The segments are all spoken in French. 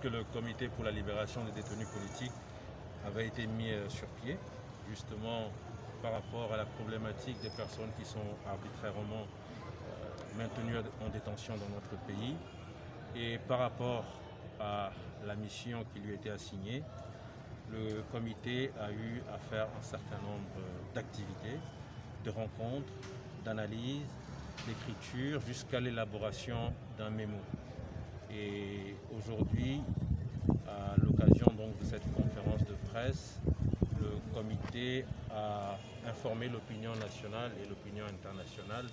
que le comité pour la libération des détenus politiques avait été mis sur pied, justement par rapport à la problématique des personnes qui sont arbitrairement maintenues en détention dans notre pays et par rapport à la mission qui lui était assignée. Le comité a eu à faire un certain nombre d'activités, de rencontres, d'analyses, d'écriture, jusqu'à l'élaboration d'un mémo. Et aujourd'hui, à l'occasion donc de cette conférence de presse, le comité a informé l'opinion nationale et l'opinion internationale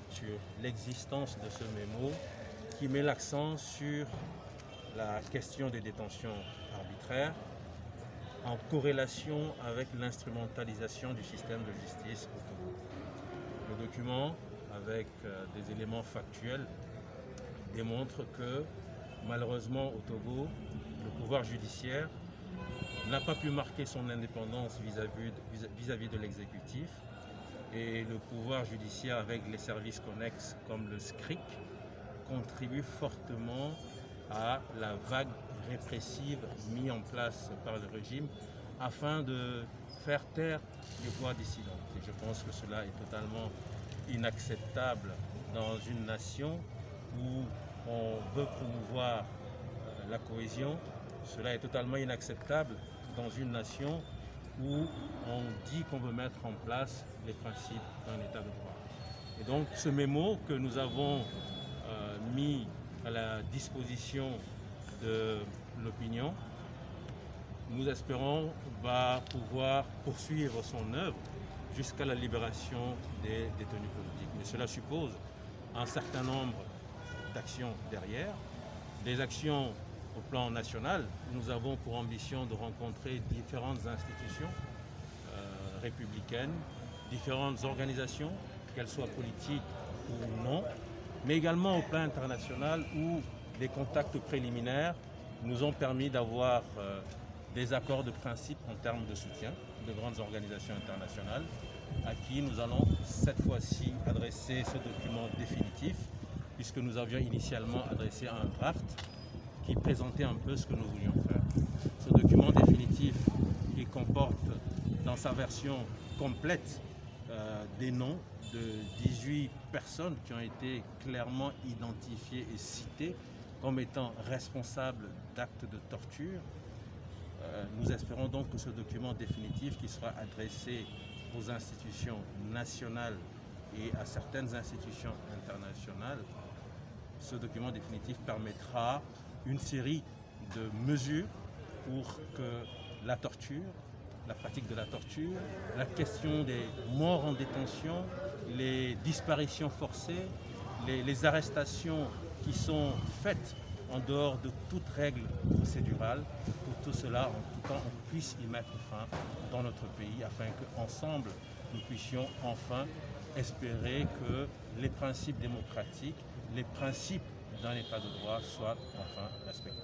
sur l'existence de ce mémo qui met l'accent sur la question des détentions arbitraires, en corrélation avec l'instrumentalisation du système de justice au Togo. Le document, avec des éléments factuels, démontre que malheureusement au Togo, le pouvoir judiciaire n'a pas pu marquer son indépendance vis-à-vis de l'exécutif, et le pouvoir judiciaire avec les services connexes comme le SCRIC contribue fortement à la vague répressive mise en place par le régime afin de faire taire les voix dissidentes. Et je pense que cela est totalement inacceptable dans une nation où on veut promouvoir la cohésion. Cela est totalement inacceptable dans une nation où on dit qu'on veut mettre en place les principes d'un état de droit. Et donc ce mémo que nous avons mis à la disposition de l'opinion, nous espérons va pouvoir poursuivre son œuvre jusqu'à la libération des détenus politiques. Mais cela suppose un certain nombre d'actions derrière, des actions au plan national. Nous avons pour ambition de rencontrer différentes institutions républicaines, différentes organisations, qu'elles soient politiques ou non, mais également au plan international où des contacts préliminaires nous ont permis d'avoir des accords de principe en termes de soutien de grandes organisations internationales à qui nous allons cette fois-ci adresser ce document définitif, puisque nous avions initialement adressé un draft qui présentait un peu ce que nous voulions faire. Ce document définitif qui comporte dans sa version complète des noms de 18 personnes qui ont été clairement identifiées et citées comme étant responsables d'actes de torture. Nous espérons donc que ce document définitif qui sera adressé aux institutions nationales et à certaines institutions internationales, ce document définitif permettra une série de mesures pour que la torture, la pratique de la torture, la question des morts en détention, les disparitions forcées, les arrestations qui sont faites en dehors de toute règle procédurale, pour tout cela, en tout cas, on puisse y mettre fin dans notre pays afin qu'ensemble, nous puissions enfin espérer que les principes démocratiques, les principes d'un état de droit soient enfin respectés.